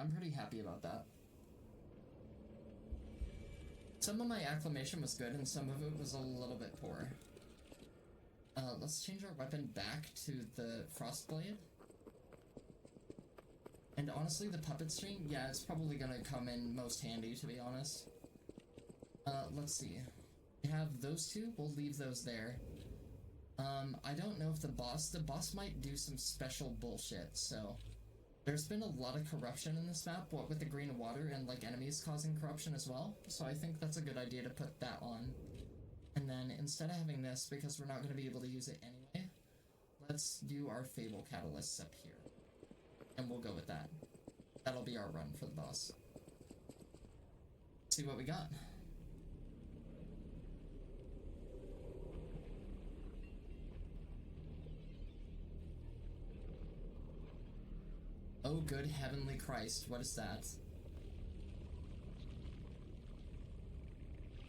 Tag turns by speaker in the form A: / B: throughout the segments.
A: I'm pretty happy about that. Some of my acclimation was good, and some of it was a little bit poor. Let's change our weapon back to the Frostblade. And honestly, the puppet string, yeah, it's probably gonna come in most handy, to be honest. Let's see. We have those two, we'll leave those there. I don't know if the boss might do some special bullshit, so... There's been a lot of corruption in this map, what with the green water and, like, enemies causing corruption as well, so I think that's a good idea to put that on. And then, instead of having this, because we're not going to be able to use it anyway, let's do our Fable Catalysts up here. And we'll go with that. That'll be our run for the boss. See what we got. Oh, good heavenly Christ, what is that?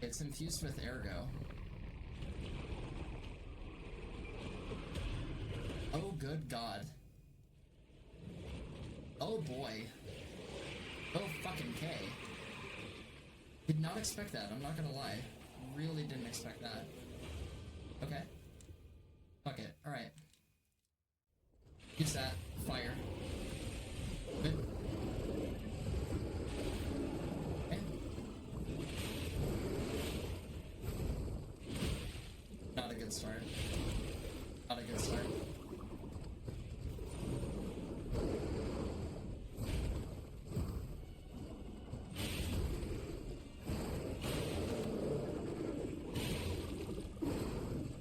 A: It's infused with Ergo. Oh, good God. Oh, boy. Oh, fucking K. Did not expect that, I'm not gonna lie. Really didn't expect that. Okay. Fuck it, alright. Use that. Fire. Good. Okay. Not a good start. Not a good start.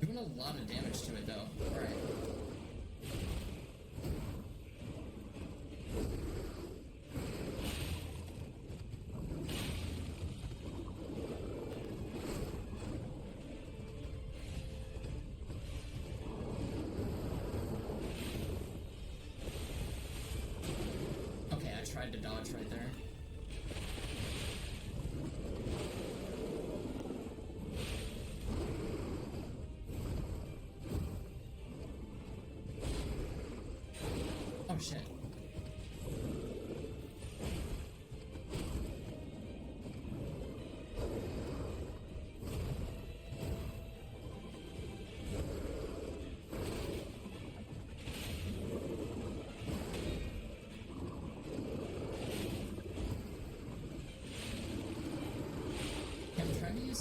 A: Doing a lot of damage to it though. Alright. Tried to dodge right there. Oh shit.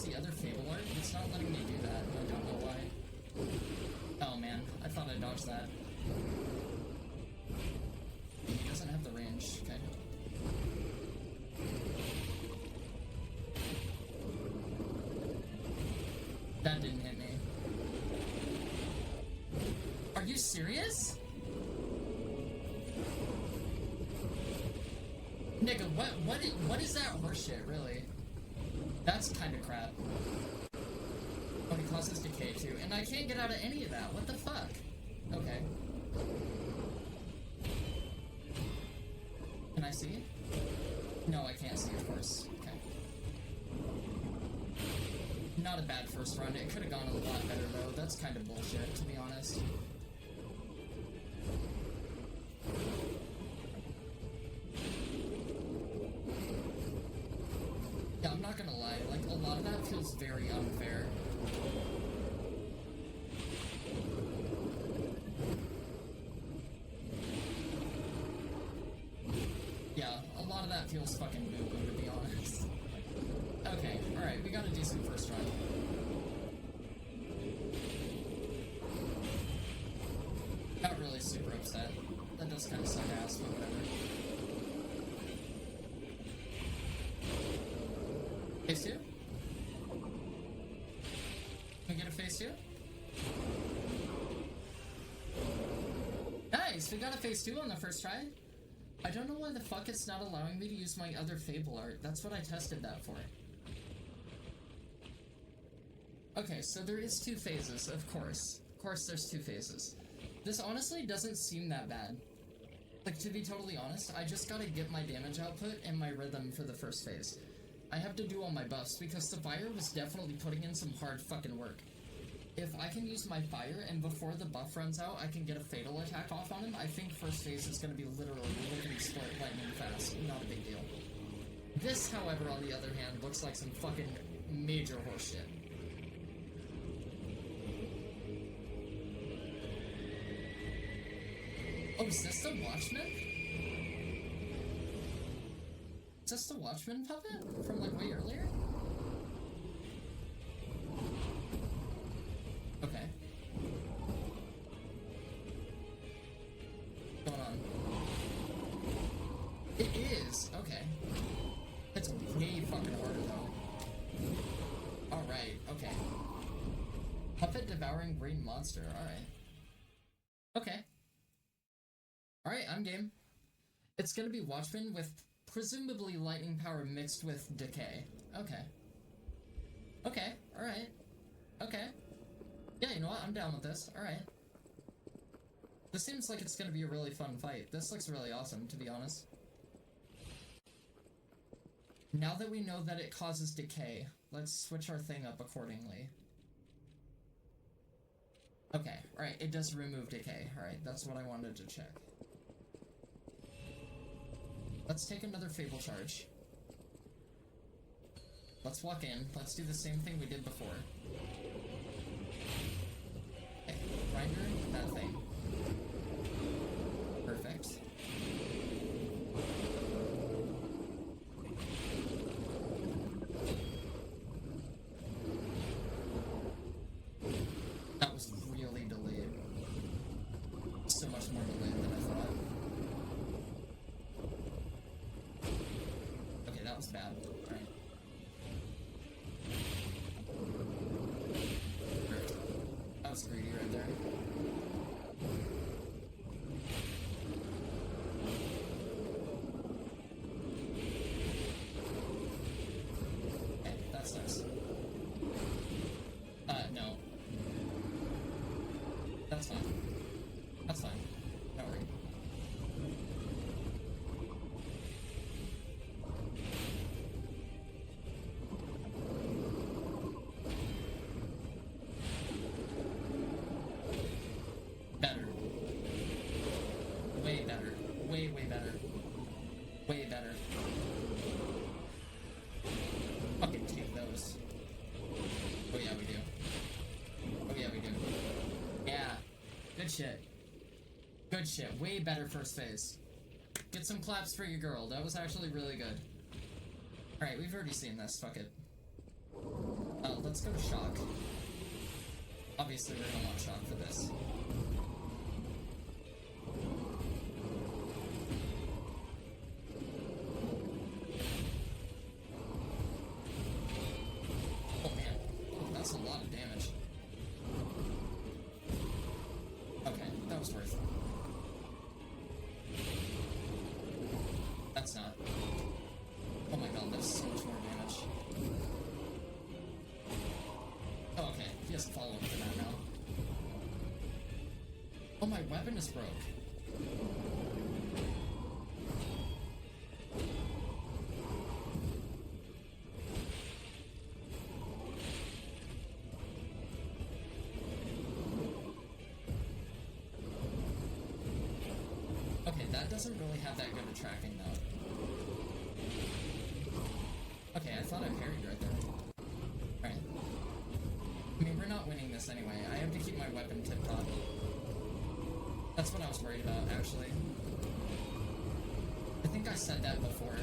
A: The other Fable art, it's not letting me do that, I don't know why. Oh man, I thought I dodged that. He doesn't have the range, okay. That didn't hit me. Are you serious? Nigga, what is that horseshit, really? That's kind of crap. Oh, he causes decay too. And I can't get out of any of that. What the fuck? Okay. Can I see? No, I can't see, of course. Okay. Not a bad first run. It could have gone a lot better, though. That's kind of bullshit, to be honest. Yeah, I'm not gonna lie, like, a lot of that feels very unfair. Yeah, a lot of that feels fucking boo-boo, to be honest. Okay, alright, we got a decent first run. Not really super upset. That does kind of suck ass, but whatever. Phase 2? Can we get a phase 2? Nice! We got a phase 2 on the first try. I don't know why the fuck it's not allowing me to use my other Fable art. That's what I tested that for. Okay, so there is 2 phases, of course. Of course there's 2 phases. This honestly doesn't seem that bad. Like, to be totally honest, I just gotta get my damage output and my rhythm for the first phase. I have to do all my buffs, because the fire was definitely putting in some hard fucking work. if I can use my fire and before the buff runs out, I can get a fatal attack off on him, I think first phase is going to be literally lickety split lightning fast. Not a big deal. This, however, on the other hand, looks like some fucking major horseshit. Oh, is this the Watchman? Is this the Watchman puppet from, like, way earlier? Okay. What's going on? It is! Okay. That's way fucking harder, though. Alright, okay. Puppet devouring green monster, alright. Okay. Alright, I'm game. It's gonna be Watchman with presumably lightning power mixed with decay. Okay. Okay, alright. Okay. Yeah, you know what? I'm down with this. Alright. This seems like it's gonna be a really fun fight. This looks really awesome, to be honest. Now that we know that it causes decay, let's switch our thing up accordingly. Okay, alright, it does remove decay. Alright, that's what I wanted to check. Let's take another Fable charge. Let's walk in. Let's do the same thing we did before. Okay, grinder, that thing. Perfect. That was really delayed. So much more delayed than I thought. Okay, that was bad. Alright. That was greedy right there. Okay, that's nice. No. That's fine. That's fine. Don't worry. Better. Way better. Way, way better. Way better. Fucking take those. Oh yeah, we do. Oh yeah, we do. Yeah. Good shit. Good shit. Way better first phase. Get some claps for your girl. That was actually really good. Alright, we've already seen this. Fuck it. Let's go to shock. Obviously, we're gonna want shock for this. Oh man. Oh, that's a lot of damage. Okay, that was worth it. That's not. Oh my god, that's so much more damage. Oh, okay. He has follow-up for that now. Oh, my weapon is broke. Okay, that doesn't really have that good of tracking, though. Okay, I thought I parried right there. Alright. I mean, we're not winning this anyway. I have to keep my weapon tip-top. That's what I was worried about, actually. I think I said that before.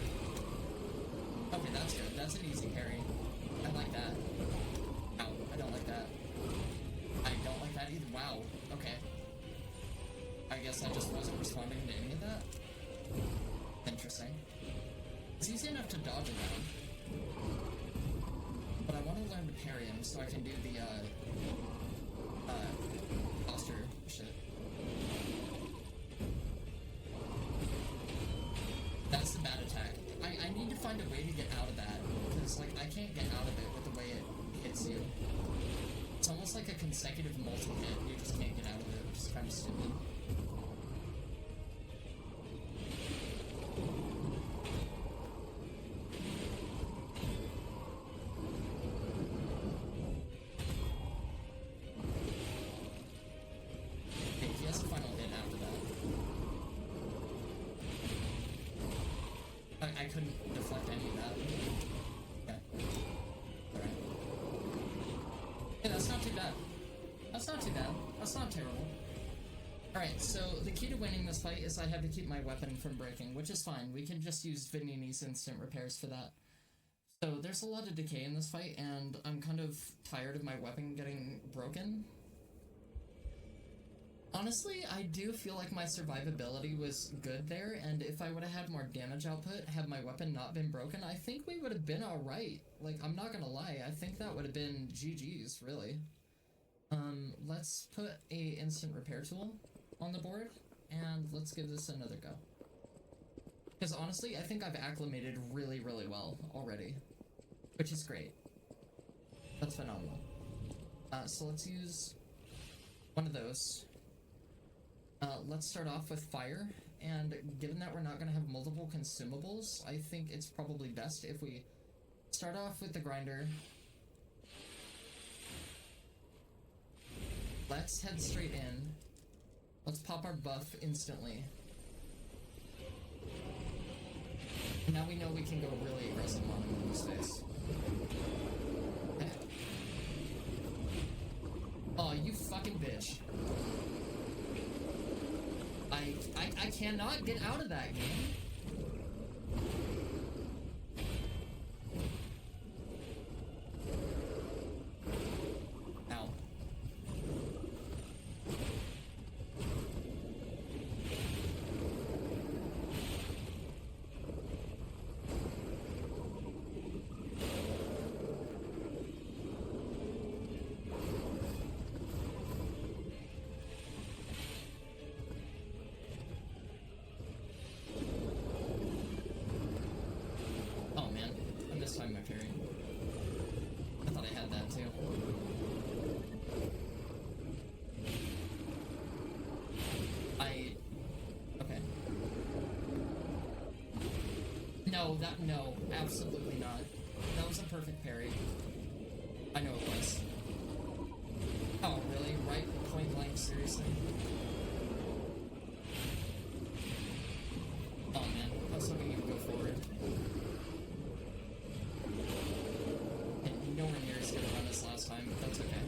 A: Okay, that's good. That's an easy parry. I like that. Ow, I don't like that. I don't like that either. Wow, okay. I guess I just wasn't responding to any of that. Interesting. It's easy enough to dodge around. But I want to learn to parry him so I can do the, posture shit. That's the bad attack. I need to find a way to get out of that, because, like, I can't get out of it with the way it hits you. It's almost like a consecutive multi-hit, you just can't get out of it, which is kind of stupid. I couldn't deflect any of that. Okay. Alright. Yeah, that's not too bad. That's not too bad. That's not terrible. Alright, so the key to winning this fight is I have to keep my weapon from breaking, which is fine. We can just use Vinini's instant repairs for that. So there's a lot of decay in this fight, and I'm kind of tired of my weapon getting broken. Honestly, I do feel like my survivability was good there, and if I would have had more damage output, had my weapon not been broken, I think we would have been alright. Like, I'm not gonna lie, I think that would have been GG's, really. Let's put a instant repair tool on the board, and let's give this another go. Because honestly, I think I've acclimated really, really well already, which is great. That's phenomenal. So let's use one of those. Let's start off with fire, and given that we're not going to have multiple consumables, I think it's probably best if we start off with the grinder. Let's head straight in. Let's pop our buff instantly. And now we know we can go really aggressive on him in this phase. Okay. Oh, you fucking bitch. I cannot get out of that game. Ow. Time my parry. I thought I had that too. Okay. No, absolutely not. That was a perfect parry. I know it was. Oh, really? Right point blank, seriously? Oh man, I was hoping you would go forward. Nowhere near as good a run as last time, but that's okay.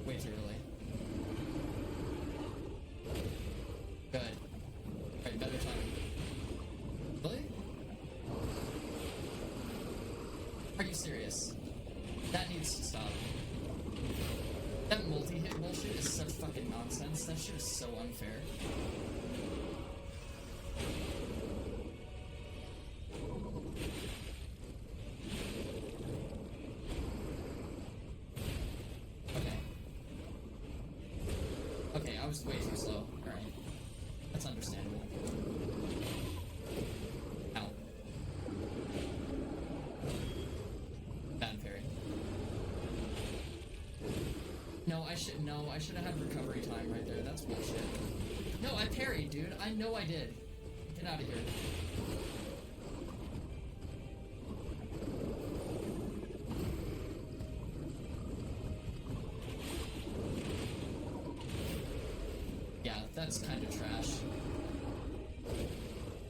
A: Way too early. Good. Alright, better time. Really? Are you serious? That needs to stop. That multi-hit bullshit is such fucking nonsense. That shit is so unfair. I was way too slow. Alright. That's understandable. Ow. Bad parry. No, I should have had recovery time right there. That's bullshit. No, I parried, dude. I know I did. Get out of here. That's kind of trash.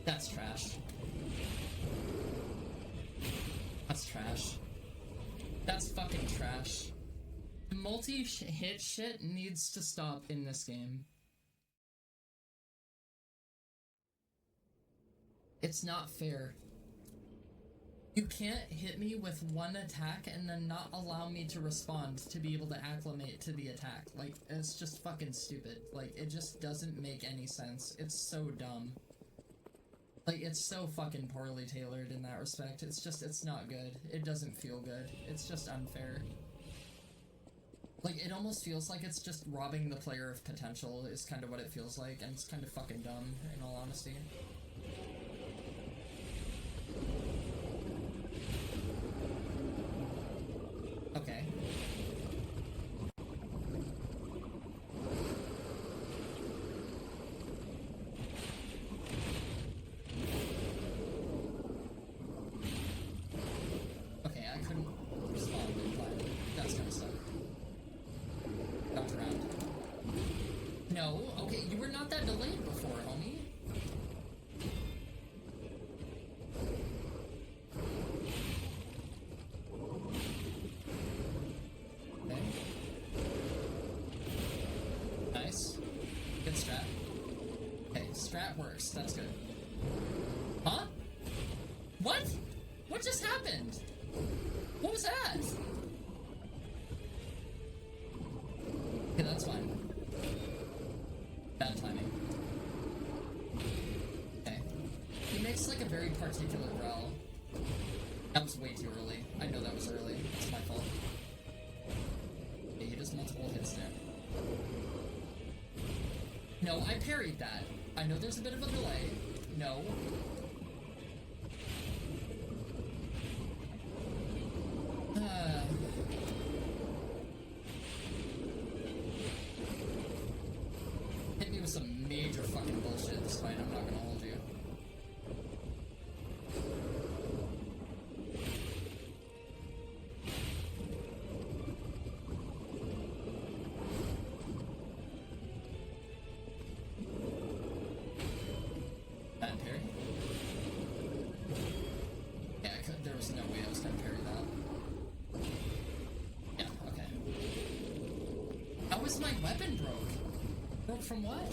A: That's trash. That's trash. That's fucking trash. The multi-hit shit needs to stop in this game. It's not fair. You can't hit me with one attack and then not allow me to respond to be able to acclimate to the attack. Like, it's just fucking stupid. Like, it just doesn't make any sense. It's so dumb. Like, it's so fucking poorly tailored in that respect. It's just, it's not good. It doesn't feel good. It's just unfair. Like, it almost feels like it's just robbing the player of potential is kind of what it feels like, and it's kind of fucking dumb, in all honesty. Okay. Okay, I couldn't respond in time. That's kind of stuck. Bounce around. No, okay, you were not that delayed before, homie. strat works. That's good. Huh? What? What just happened? What was that? Okay, that's fine. Bad timing. Okay. He makes like a very particular growl. That was way too early. I know that was early. It's my fault. Okay, he does multiple hits there. No, I parried that. I know there's a bit of a delay. No. Hit me with some major fucking bullshit this fight, I'm not gonna hold you. Bad parry? Yeah, there was no way I was gonna parry that. Yeah, okay. How was my weapon broke? Broke from what?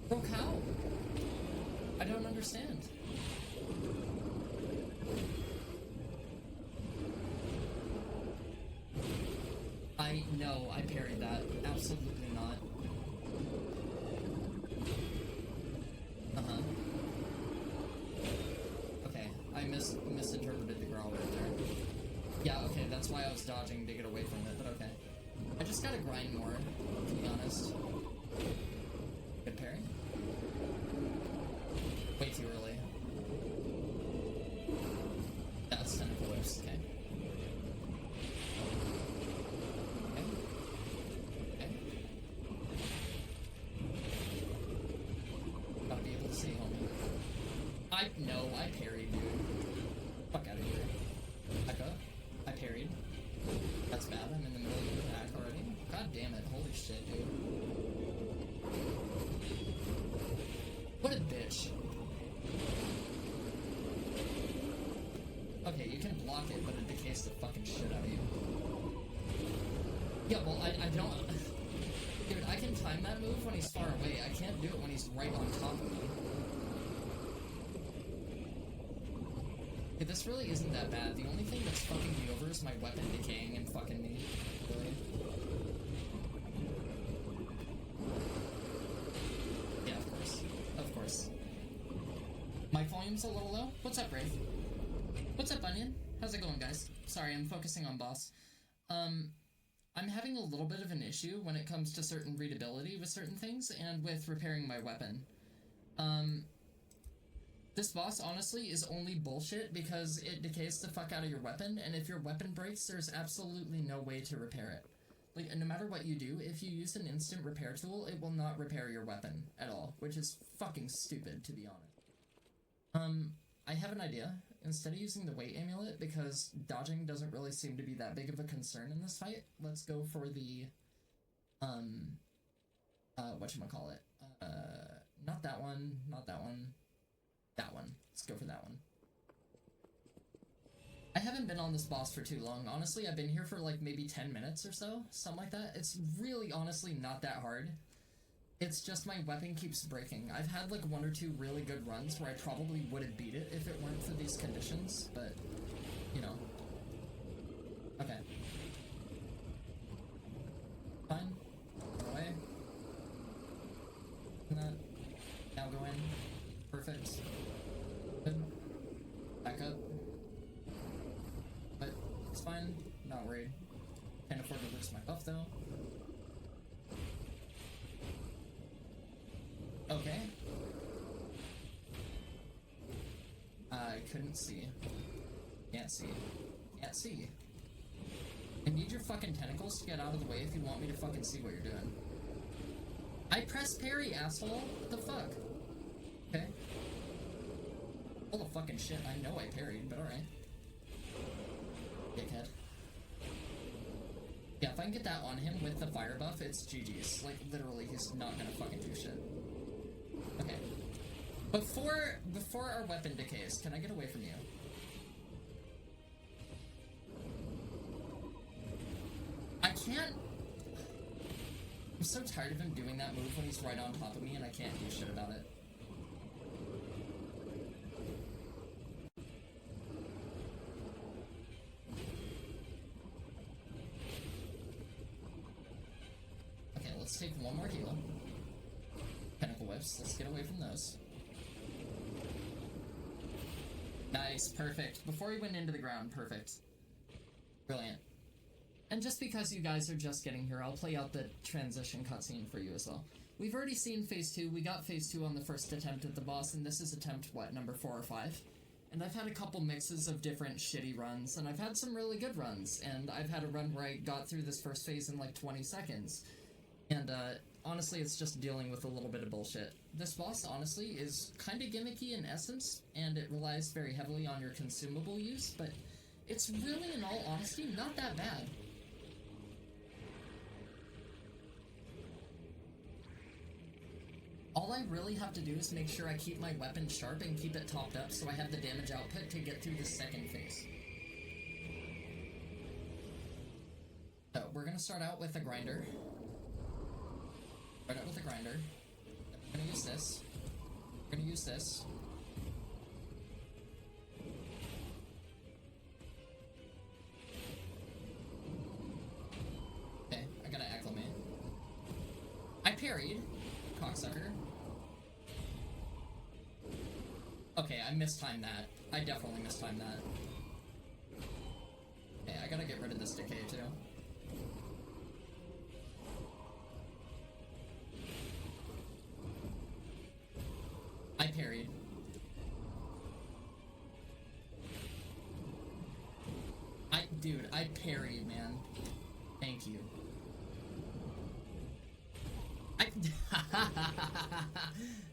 A: Broke how? I don't understand. No, I parried that. Absolutely not. Uh-huh. Okay, I misinterpreted the growl right there. Yeah, okay, that's why I was dodging to get away from it, but okay. I just gotta grind more, to be honest. Good parry? Way too early. That's tentacle whips, okay. Okay. Gotta be able to see, homie. No, I parried, dude. Fuck out of here. Back up. I parried. That's bad, I'm in the middle of the attack already. God damn it, holy shit, dude. What a bitch. Okay, you can block it, but it decays the fucking shit out of you. Yeah, well, I don't... Dude, I can time that move when he's far away. I can't do it when he's right on top of me. Okay, this really isn't that bad. The only thing that's fucking me over is my weapon decaying and fucking me. Really. Yeah, of course. Of course. Mic volume's a little low. What's up, Wraith? What's up, Onion? How's it going, guys? Sorry, I'm focusing on boss. I'm having a little bit of an issue when it comes to certain readability with certain things and with repairing my weapon. This boss, honestly, is only bullshit because it decays the fuck out of your weapon, and if your weapon breaks, there's absolutely no way to repair it. Like, no matter what you do, if you use an instant repair tool, it will not repair your weapon at all, which is fucking stupid, to be honest. I have an idea. Instead of using the weight amulet, because dodging doesn't really seem to be that big of a concern in this fight, let's go for the, whatchamacallit? Not that one, not that one. That one. Let's go for that one. I haven't been on this boss for too long. Honestly, I've been here for like maybe 10 minutes or so. Something like that. It's really, honestly, not that hard. It's just my weapon keeps breaking. I've had like 1 or 2 really good runs where I probably would have beat it if it weren't for these conditions, but, you know. Okay. Fine. Go away. That. Now go in. Perfect. Good. Back up. But it's fine. Not worried. Can't afford to lose my buff though. Okay. I couldn't see. Can't see. Can't see. I need your fucking tentacles to get out of the way if you want me to fucking see what you're doing. I pressed parry, asshole. What the fuck? Okay. Holy fucking shit, I know I parried, but alright. Dickhead. Yeah, if I can get that on him with the fire buff, it's GG's. Like, literally, he's not gonna fucking do shit. Okay. Before our weapon decays, can I get away from you? I can't... I'm so tired of him doing that move when he's right on top of me and I can't do shit about it. Okay, let's take one more heal. Pinnacle whips, let's get away from those. Nice, perfect. Before he went into the ground, perfect. Brilliant. And just because you guys are just getting here, I'll play out the transition cutscene for you as well. We've already seen Phase 2, we got Phase 2 on the first attempt at the boss, and this is attempt, what, number 4 or 5? And I've had a couple mixes of different shitty runs, and I've had some really good runs, and I've had a run where I got through this first phase in like 20 seconds. And, honestly, it's just dealing with a little bit of bullshit. This boss, honestly, is kind of gimmicky in essence, and it relies very heavily on your consumable use, but it's really, in all honesty, not that bad. All I really have to do is make sure I keep my weapon sharp and keep it topped up so I have the damage output to get through the second phase. So, we're gonna start out with a grinder. Start out with a grinder. We're gonna use this. We're gonna use this. Okay, I gotta acclimate. I parried. Cocksucker. Okay, I mistimed that. I definitely mistimed that. Okay, I gotta get rid of this decay too. I parried. Dude, I parried, man. Thank you.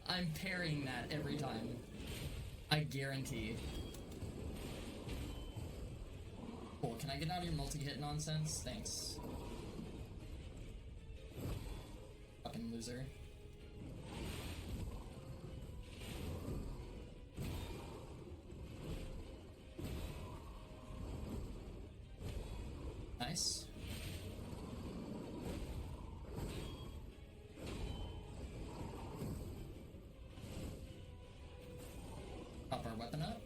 A: I'm parrying that every time. I guarantee. Cool, can I get out of your multi-hit nonsense? Thanks. Fucking loser. Nice. Pop our weapon up.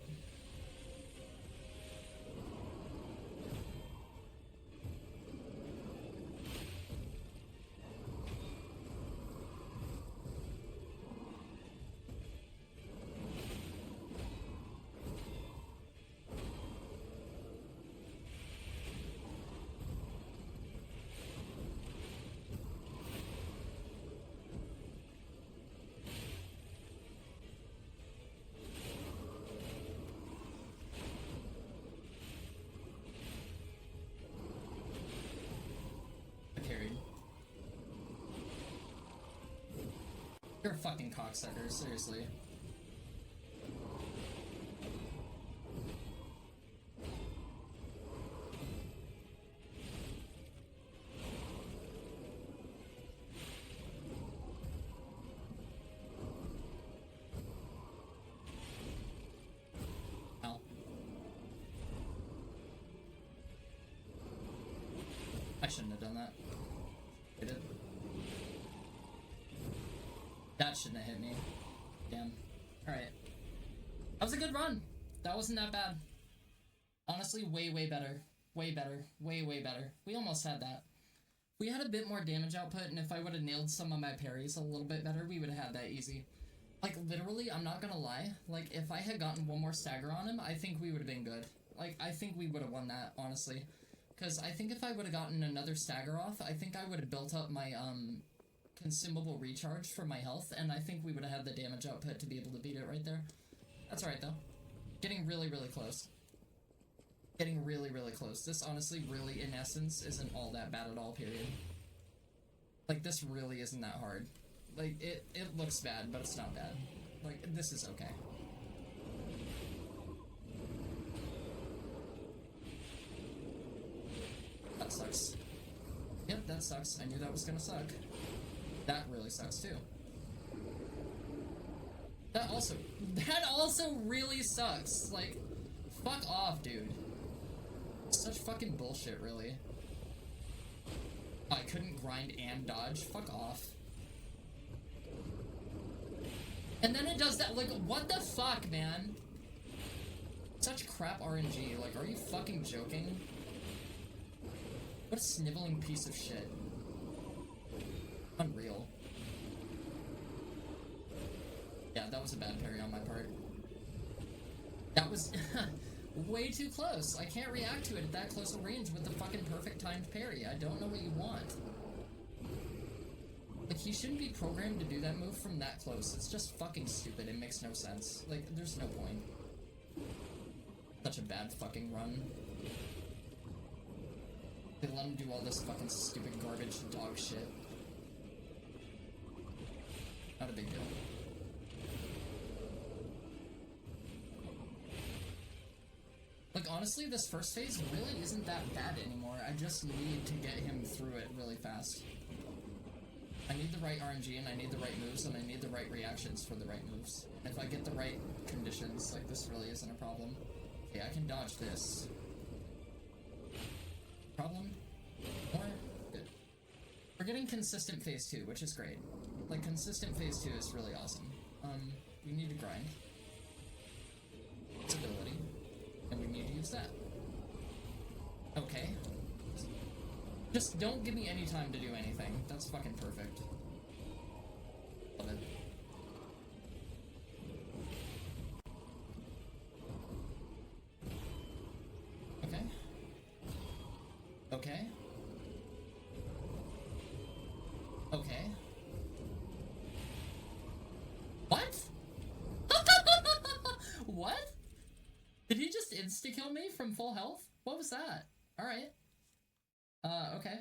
A: You're a fucking cocksucker, seriously. Ow. I shouldn't have done that. I did. That shouldn't have hit me. Damn. Alright. That was a good run. That wasn't that bad. Honestly, way better. Way better. Way better. We almost had that. We had a bit more damage output, and if I would have nailed some of my parries a little bit better, we would have had that easy. Like, literally, I'm not gonna lie. Like, if I had gotten one more stagger on him, I think we would have been good. Like, I think we would have won that, honestly. Because I think if I would have gotten another stagger off, I think I would have built up my, consumable recharge for my health, and I think we would have had the damage output to be able to beat it right there. That's alright, though. Getting really close. Getting really close. This, honestly, really, in essence, isn't all that bad at all, period. Like, this really isn't that hard. Like, it looks bad, but it's not bad. Like, this is okay. That sucks. Yep, that sucks. I knew that was gonna suck. That really sucks too. That also really sucks. Like, fuck off, dude. Such fucking bullshit, really. I couldn't grind and dodge? Fuck off. And then it does that, like, what the fuck, man? Such crap RNG, like, are you fucking joking? What a sniveling piece of shit. Unreal. Yeah, that was a bad parry on my part. That was way too close. I can't react to it at that close a range with the fucking perfect timed parry. I don't know what you want. Like, he shouldn't be programmed to do that move from that close. It's just fucking stupid. It makes no sense. Like, there's no point. Such a bad fucking run. They let him do all this fucking stupid garbage dog shit. Not a big deal. Like, honestly, this first phase really isn't that bad anymore. I just need to get him through it really fast. I need the right RNG, and I need the right moves, and I need the right reactions for the right moves. And if I get the right conditions, like, this really isn't a problem. Okay, I can dodge this. Problem? More? Good. We're getting consistent phase 2, which is great. Like, consistent phase 2 is really awesome. We need to grind. Stability. And we need to use that. Okay. Just don't give me any time to do anything. That's fucking perfect. Love it. Okay. Okay. Okay. What? What? Did he just insta-kill me from full health? What was that? Alright. Okay.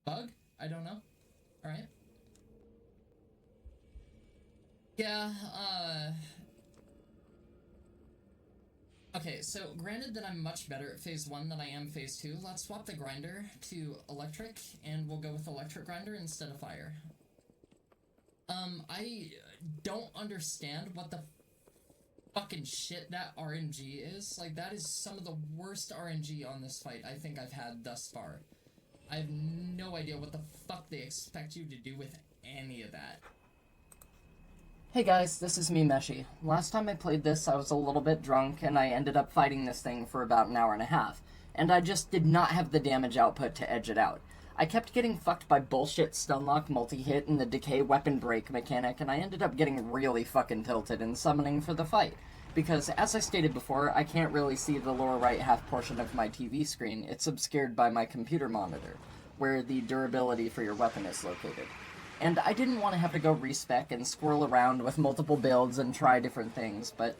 A: Bug? I don't know. Alright. Yeah, okay, so granted that I'm much better at phase 1 than I am phase 2, let's swap the grinder to electric, and we'll go with electric grinder instead of fire. I don't understand what the fucking shit that RNG is. Like, that is some of the worst RNG on this fight I think I've had thus far. I have no idea what the fuck they expect you to do with any of that. Hey guys, this is me, Meshi. Last time I played this, I was a little bit drunk, and I ended up fighting this thing for about an hour and a half, and I just did not have the damage output to edge it out. I kept getting fucked by bullshit stunlock multi-hit and the decay weapon break mechanic, and I ended up getting really fucking tilted and summoning for the fight. Because, as I stated before, I can't really see the lower right half portion of my TV screen. It's obscured by my computer monitor, where the durability for your weapon is located. And I didn't want to have to go respec and squirrel around with multiple builds and try different things, but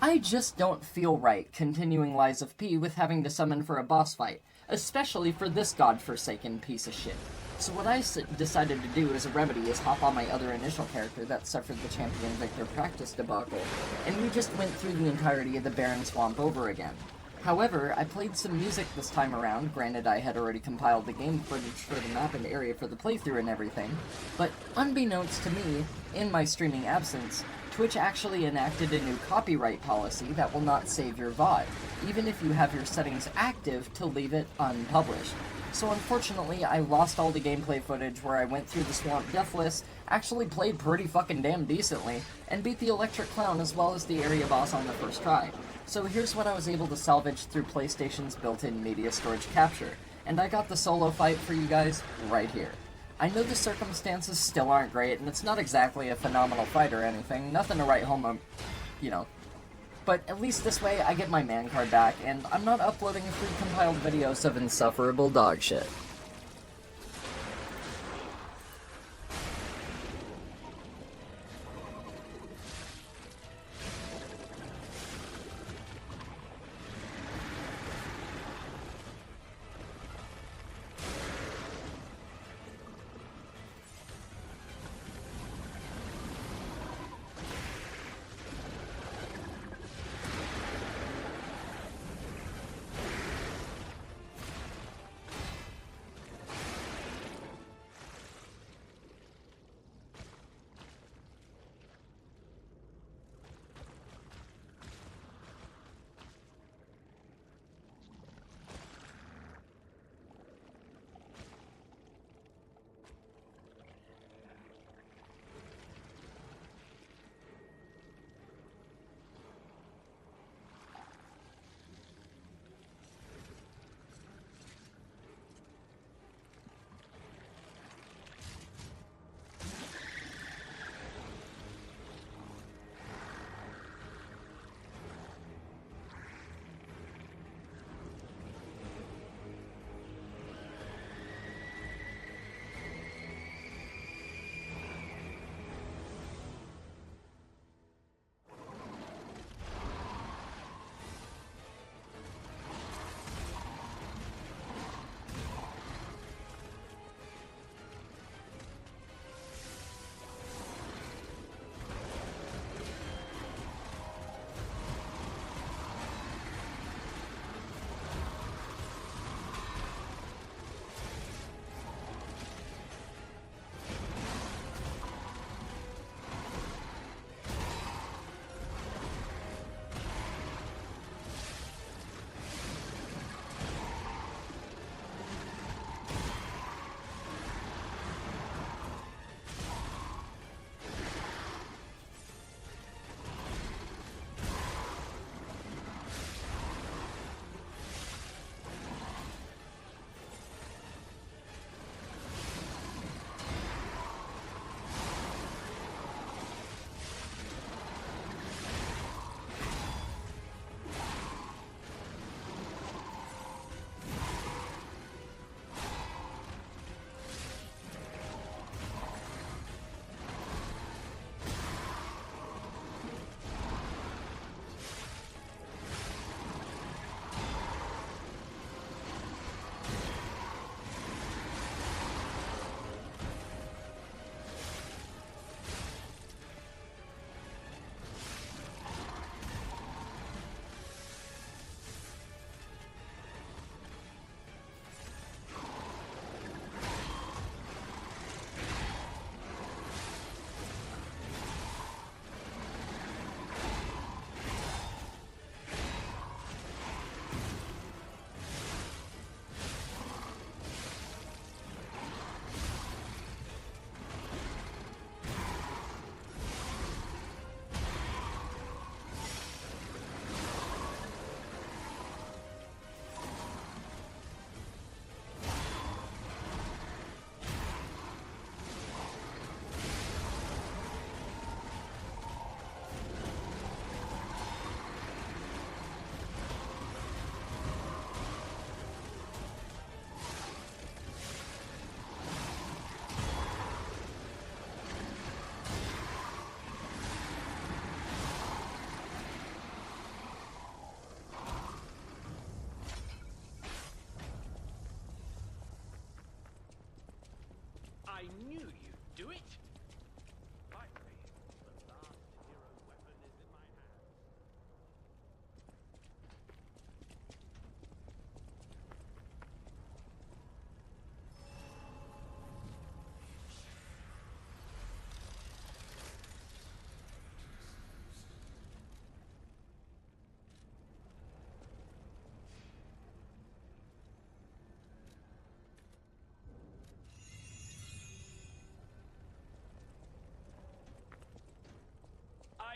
A: I just don't feel right continuing Lies of P with having to summon for a boss fight, especially for this godforsaken piece of shit. So what I decided to do as a remedy is hop on my other initial character that suffered the Champion Victor practice debacle, and we just went through the entirety of the Barren Swamp over again. However, I played some music this time around, granted I had already compiled the game footage for the map and area for the playthrough and everything, but unbeknownst to me, in my streaming absence, Twitch actually enacted a new copyright policy that will not save your VOD, even if you have your settings active to leave it unpublished. So unfortunately, I lost all the gameplay footage where I went through the swamp deathless, actually played pretty fucking damn decently, and beat the Electric Clown as well as the area boss on the first try. So here's what I was able to salvage through PlayStation's built-in media storage capture, and I got the solo fight for you guys right here. I know the circumstances still aren't great, and it's not exactly a phenomenal fight or anything, nothing to write home, you know. But at least this way, I get my man card back, and I'm not uploading pre-compiled videos of insufferable dog shit.
B: do it? Finally, the last hero weapon is in my hands.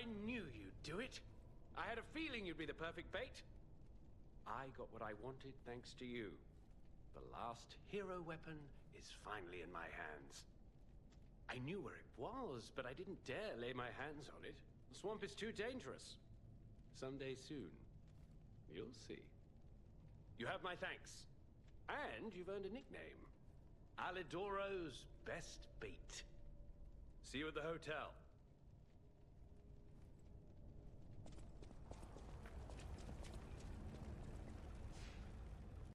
B: I knew you'd do it. I had a feeling you'd be the perfect bait. I got what I wanted thanks to you. The last hero weapon is finally in my hands. I knew where it was, but I didn't dare lay my hands on it. The swamp is too dangerous. Someday soon, you'll see. You have my thanks. And you've earned a nickname. Alidoro's best bait. See you at the hotel.